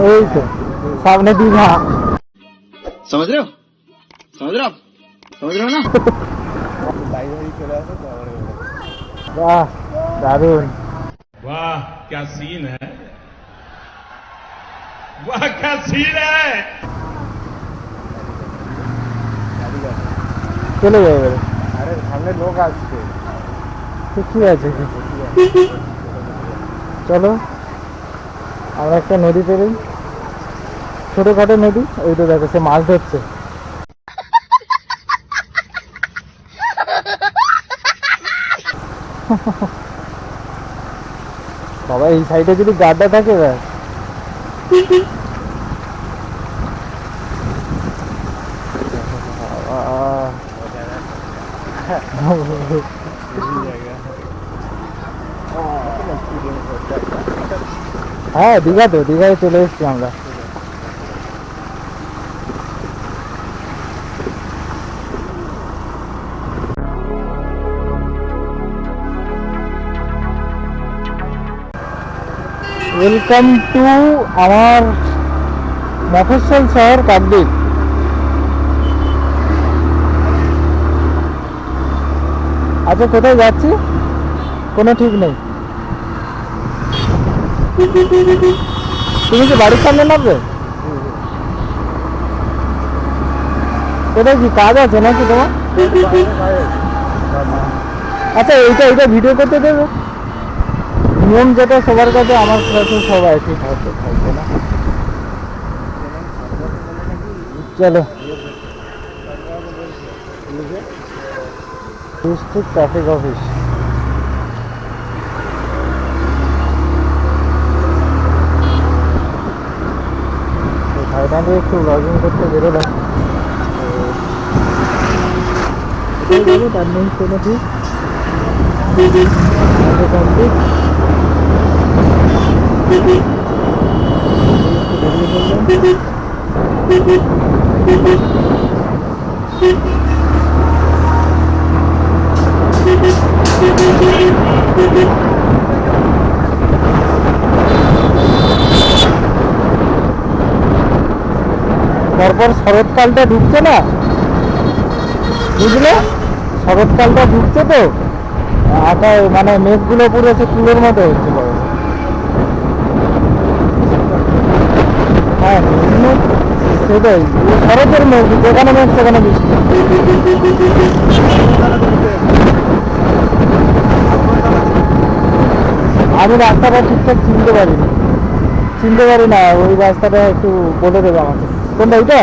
ওই তো সামনে দীঘা। समझ रहे हो समझ रहे हो आप समझ रहे हो ना। বাহ দারুণ। वाह क्या सीन है, वाह क्या सीन है। চলে যাবে। আরে সামনে লোক আসছে। ঠিকই আছে কি, চলো আমরা একটা নদী পেরোই, ছোটখাটো নদী। ওই তো দেখো সে মাছ ধরছে। বাবা এই সাইডে যদি গাড্ডা থাকে ব্যাস। হ্যাঁ দীঘা তো, দীঘায় চলে এসেছি আমরা। ওয়েলকাম টু আমার মফস্বল শহর কাকদ্বীপ। আচ্ছা কোথায় যাচ্ছি কোনো ঠিক নেই। তুমি কি বাড়ির সামনে নামবে? কোথায় কি কাজ আছে নাকি তোমার? আচ্ছা এইটা ভিডিও করতে দেবে? নিয়ম যেটা সবার কাছে, আমার কাছে সবাই ঠিক হয়তো থাকবে না। চলো ডিস্ট্রিক্ট ট্রাফিক অফিস। ফাইনালি একটু ব্লগিং করতে বেরোলাম। যাবো তার নেই কোনো ঠিক কমপ্লিট। তারপর শরৎকালটা ঢুকছে না, বুঝলে? শরৎকালটা ঢুকছে তো আকাশ মানে মেঘগুলো পুরো সে ফুলের মতো হচ্ছে। হ্যাঁ সেটাই, শরতের মেঘ, যেখানে মেঘ সেখানে বৃষ্টি। আমি রাস্তাটা ঠিকঠাক চিনতে পারি না। ওই রাস্তাটা একটু বলে দেবে আমাকে। কোনটা ওইটা?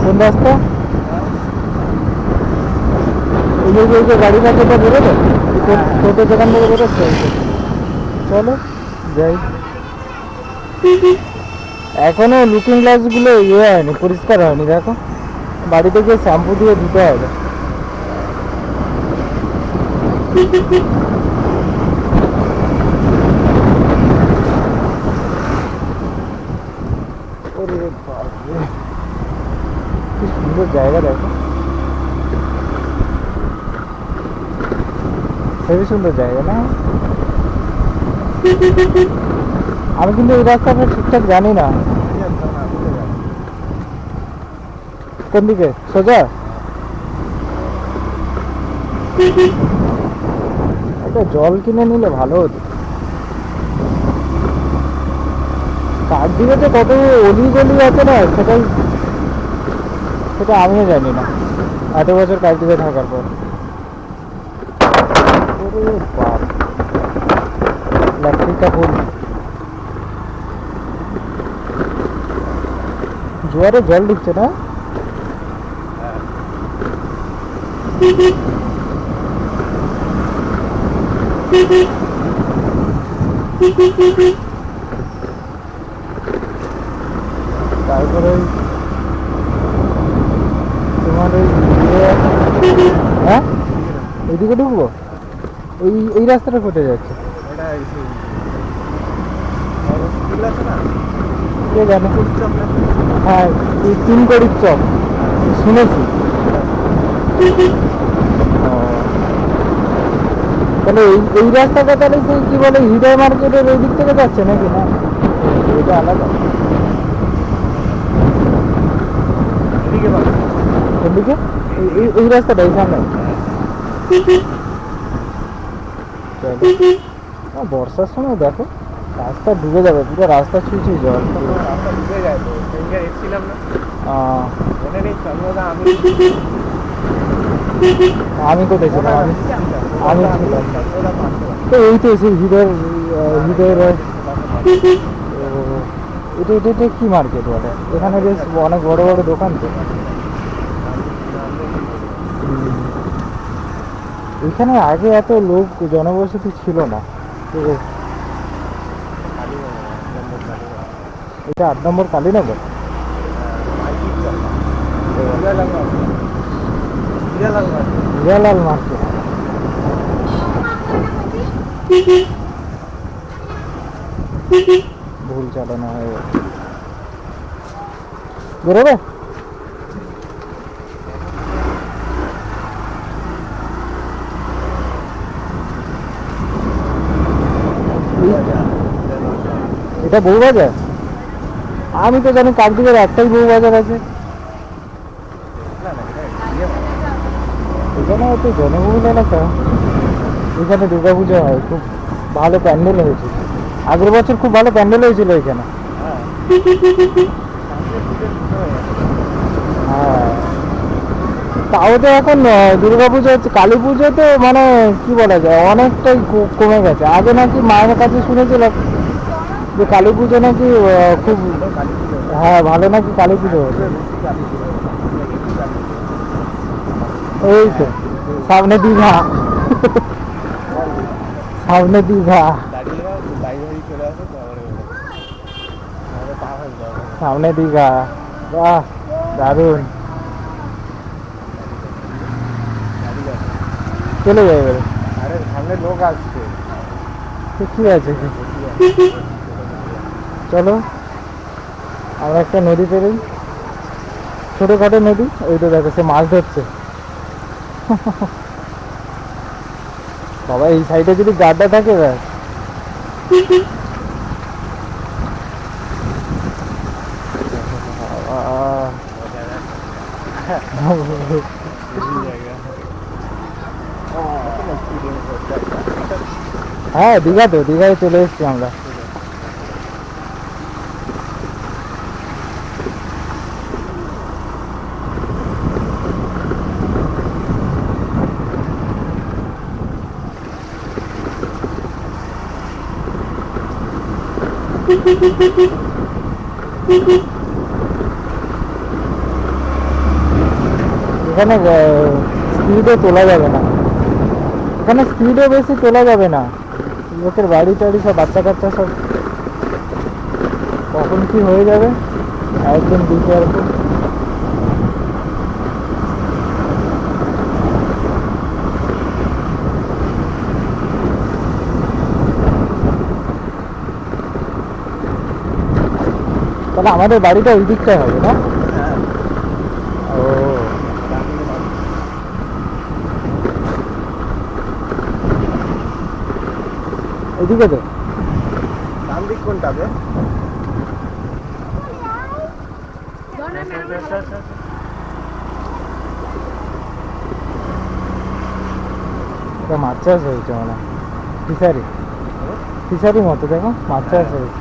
কোন রাস্তা? ওই যে গাড়ি রাস্তাটা বেরোবে, টোটো যেখান থেকে বেরোচ্ছে। চলো যাই। এখনো লুকিং গ্লাস গুলো হয়নি, পরিষ্কার হয়নি। দেখো বাড়িতে গিয়ে শ্যাম্পু দিয়ে ধুতে হবে। কি সুন্দর জায়গা, দেখো হেবি সুন্দর জায়গা না? আমি কিন্তু এই রাস্তাটা ঠিকঠাক জানি না। কোন দিকে? সোজা? একটা জল কিনে নিলে ভালো হতো। কাকদ্বীপে কত অলি গলি আছে না, সেটা আমিও জানি না এত বছর কাকদ্বীপে থাকার পর। লাকড়িটা ফুল, জোয়ারে জল ঢুকছে না? তারপরে তোমার ওই হ্যাঁ ওইদিকে ঢুকবো। এই রাস্তাটা কোথায় যাচ্ছে? এটা কে জানে? হ্যাঁ, এই তিনকড়ির চক শুনেছি। ও, তাহলে এই রাস্তাটা তাহলে সেই কি বলে হৃদয় মার্কেটের ওই দিক থেকে যাচ্ছে নাকি? না, এটা আলাদা। এদিকে এই রাস্তাটা এই সামনে। চলো। বর্ষার সময় দেখো রাস্তা ডুবে যাবে, পুরো রাস্তা ছুঁচি জল। রাস্তা ডুবে যায় তো, সেদিনকে এসেছিলাম না, মনে নেই চন্দ্রদা? আমি কোথায় ছিলাম? আমি ছিলাম চন্দ্রদা পাশে তো এই তো সেই হৃদয়ের এটা এটা এটা কি মার্কেট বলে? এখানে বেশ অনেক বড় বড় দোকান তো। এখানে আগে এত লোক জনবসতি ছিল না তো। এটা 8 নম্বর কালীনগর। হিরালাল মার্কেট। ভুল চালানো হয়ে গেছে। বেরোবে? এটা বউবাজার? আমি তো জানি কাকদ্বীপের একটাই বউবাজার আছে। এখানে হয়তো জনবহুল এলাকা। এখানে দুর্গাপুজো হয়, খুব ভালো প্যান্ডেল হয়েছে। আগের বছর খুব ভালো প্যান্ডেল হয়েছিল এখানে। হ্যাঁ, তাও তো এখন দুর্গাপুজো হচ্ছে, কালী পুজো তো মানে কি বলা যায় অনেকটাই কমে গেছে। আগে নাকি মায়ের কাছে শুনেছিলাম যে কালী পুজো নাকি খুব, হ্যাঁ ভালো নাকি কালী পুজো হচ্ছে। এই তো সামনে দীঘা, সামনে দীঘা, সামনে দীঘা। বাহ, দারুণ। চলে যাবে এবারে। আরে সামনে লোক আসছে। তো কি আছে, চলো আমরা একটা নদী পেরোই, ছোটখাটো নদী। ওই তো দেখো সে মাছ ধরছে। বাবা এই সাইডে যদি গাড্ডা থাকে ব্যাস। হ্যাঁ দীঘা তো, দীঘায় চলে এসেছি আমরা। এখানে স্পিডে তোলা যাবে না, এখানে স্পিডে বেশি তোলা যাবে না। লোকের বাড়ি টাড়ি সব, বাচ্চা কাচ্চা সব, কখন কি হয়ে যাবে একদম দিকে আর কি। তাহলে আমাদের বাড়িটা ওই দিকটাই হবে না? ও ওইদিকে তো ডান দিক কোনটা বে? এটা মাছ চাষ হয়েছে মানে ফিশারি, ফিশারি মতো দেখো মাছ চাষ হয়েছে,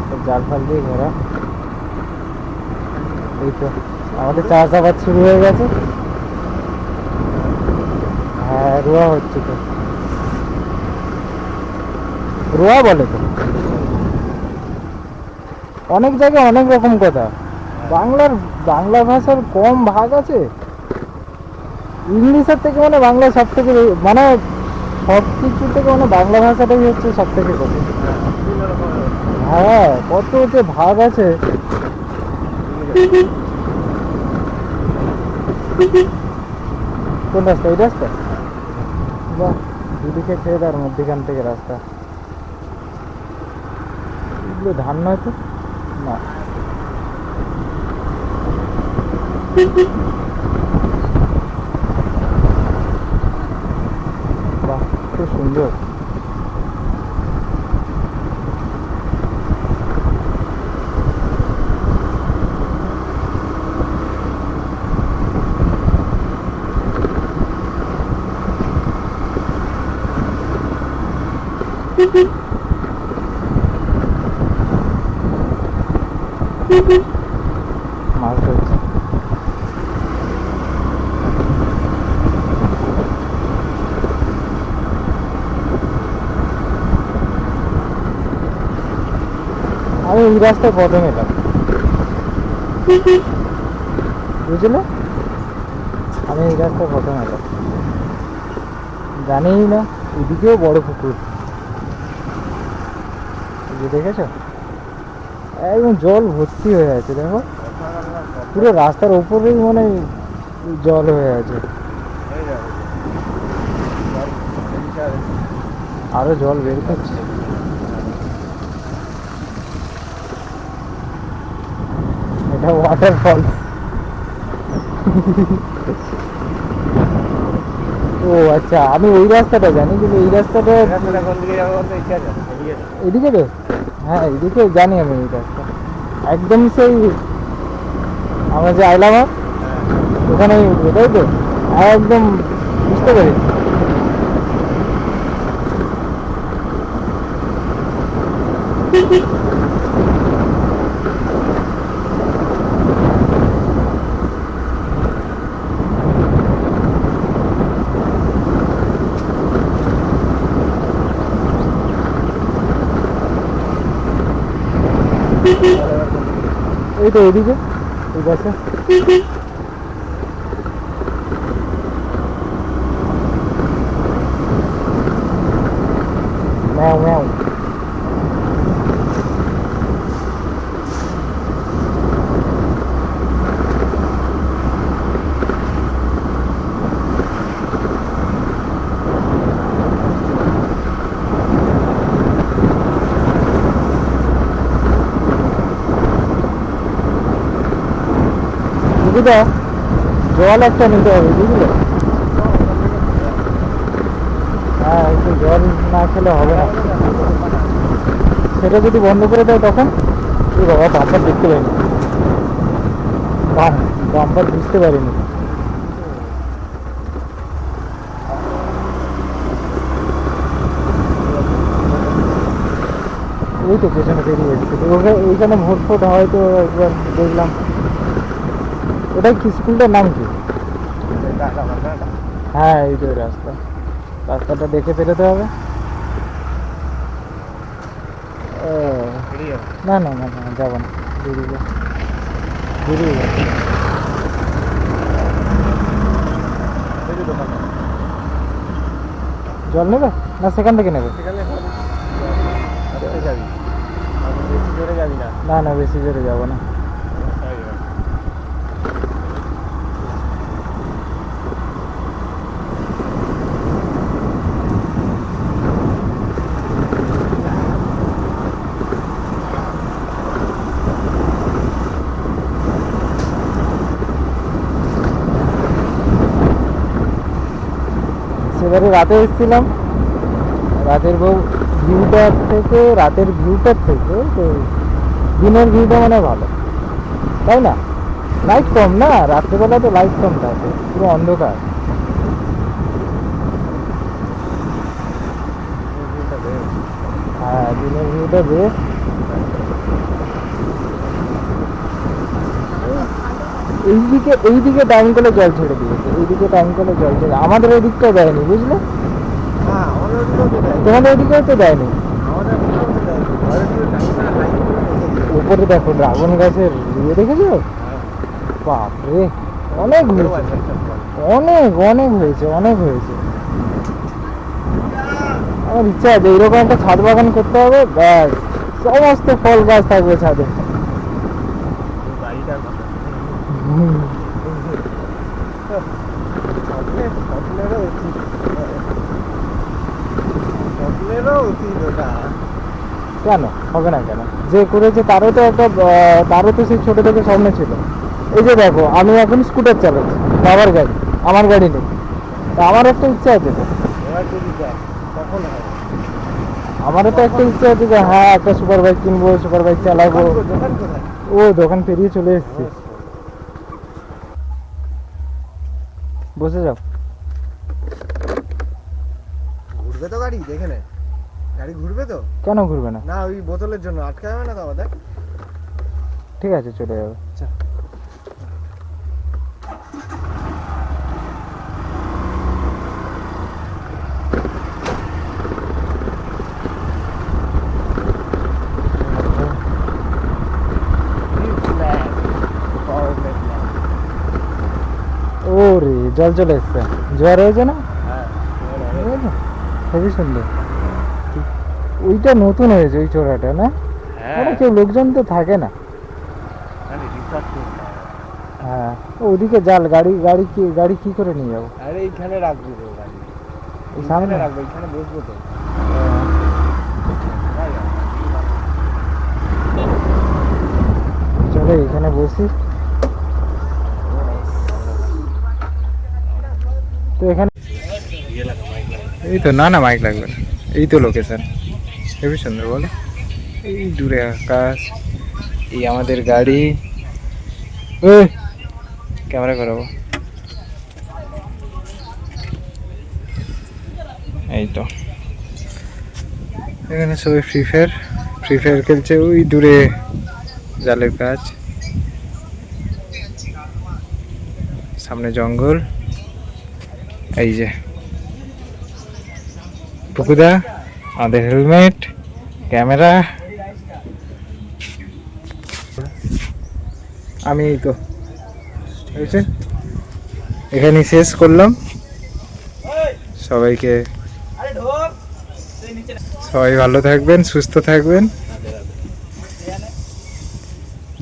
সব জাল ফাল দিয়ে ঘেরা। এই তো আমাদের চাষাবাদ শুরু হয়ে গেছে। হ্যাঁ রোয়া হচ্ছে তো, রোয়া বলে তো। অনেক জায়গায় অনেক রকম কথা। বাংলা ভাষার কম ভাগ আছে। ইংলিশের থেকে মানে বাংলা সব থেকে, মানে সব কিছু থেকে মানে বাংলা ভাষাটাই হচ্ছে সব থেকে কঠিন। হ্যাঁ কত যে ভাগ আছে। কোন রাস্তা? এই রাস্তা? বাহ, দুদিকে খেয়ে তার মধ্যেখান থেকে রাস্তা। এগুলো ধান নয় তো, না। বাহ, খুব সুন্দর। মাছ ধরছে। আমি এই রাস্তায় প্রথম এলাম, বুঝলে? আমি এই রাস্তায় প্রথম এলাম, জানিই না এদিকেও বড় পুকুর। এই যে দেখেছো, একদম জল ভর্তি হয়ে আছে, দেখো পুরো রাস্তার উপরেই মানে জল হয়ে আছে। আরো জল বের করছে। এটা ওয়াটারফল। ও আচ্ছা, আমি ওই রাস্তাটা জানি, কিন্তু এই রাস্তাটা কোন দিকে যাবো বলতে ইচ্ছা আছে? এদিকে রে? হ্যাঁ এদিকে জানি আমি এই রাস্তা, একদম সেই আমরা যে আইলাম ওখানে উঠবো, তাই তো? একদম বুঝতে পেরেছি। এই তো এদিকে, এই পাশে। ম্যাও ম্যাও। বুঝলে, জল একটা নিতে হবে, বুঝলে? হ্যাঁ, একটু জল না খেলে হবে না। সেটা যদি বন্ধ করে দেয় তখন এই বাবা, বাম্পার দেখতে পাইনি, বাম্পার বুঝতে পারিনি। ওই তো পেছনে বেরিয়ে এসেছিল, ওইখানে ভোট ফোট হয়তো একবার দেখলাম। ওটা কি, স্কুলটার নাম কি? হ্যাঁ এই তো রাস্তাটা দেখে বেরোতে হবে। না না না না, যাবো না, বেরিয়ে যাবো। জল নেবে না সেখান থেকে নেবে? না না, বেশি জোরে যাবো না। সেবারে রাতে এসেছিলাম, রাতের ভিউটার থেকে তো দিনের ভিউটা মানে ভালো, তাই না? লাইট কম না, রাত্রেবেলা তো লাইট কম থাকে, পুরো অন্ধকার। হ্যাঁ, দিনের ভিউটা বেশ। এইদিকে টাইম করে জল ছেড়ে দিয়েছে, এইদিকে টাইম করে জল ছেড়ে, আমাদের ওদিকটা দেয়নি, বুঝলে? তোমাদের ওদিকেও তো দেয়নি। উপরে দেখো ড্রাগন গাছের ইয়ে, দেখেছো? বাপরে, অনেক হয়েছে, অনেক হয়েছে। আমার ইচ্ছা আছে এইরকম একটা ছাদ বাগান করতে হবে, ব্যাস সমস্ত ফল গাছ থাকবে ছাদে। কেন হবে না কেন? যে করেছে তারও তো একটা তারও তো সেই ছোট থেকে স্বপ্ন ছিল। এই যে দেখো, আমি এখন স্কুটার চালাচ্ছি, বাবার গাড়ি, আমার গাড়ি নেই। তা আমার একটা ইচ্ছা আছে তো, এবার যদি যায় তখন হবে। আমারও তো একটা ইচ্ছা আছে যে হ্যাঁ একটা সুপার বাইক কিনবো, সুপার বাইক চালাবো। দোকান কোথায়? ও দোকান পেরিয়ে চলে এসেছি, বসে যাও। ঘুরবে তো গাড়ি, দেখে নে। গাড়ি ঘুরবে তো? কেন ঘুরবে না? না ওই বোতলের জন্য আটকে যাবে না তো আমাদের? ঠিক আছে, চলে যাবে। ও রে, জল চলে এসছে, জোয়ার হয়েছে না? এই না, খুবই সুন্দর। ওইটা নতুন হয়েছে ওই চোরাটা না? ওটা কেউ লোকজন তো থাকে না। হ্যাঁ, ওদিকে জাল, গাড়ি কি করে নিয়ে যাবো? আরে এইখানে রাখবো তো গাড়ি, এই সামনে সামনে রাখবো, এইখানে বসবো তো। চলে এখানে বসি। তো এখানে এই তো, না মাইক লাগবে না, এই তো লোকেশন, হেবি সুন্দর বলো। এই দূরে আকাশ, এই আমাদের গাড়ি। ক্যামেরা করাবো, এই তো এখানে সবাই ফ্রি ফায়ার খেলছে। ওই দূরে জালের কাজ, সামনে জঙ্গল। এই যে পুকুদা, আমাদের হেলমেট, ক্যামেরা, আমি এই তো হয়েছে। এখানেই শেষ করলাম। সবাই ভালো থাকবেন, সুস্থ থাকবেন।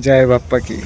জয় বাপ্পা কি।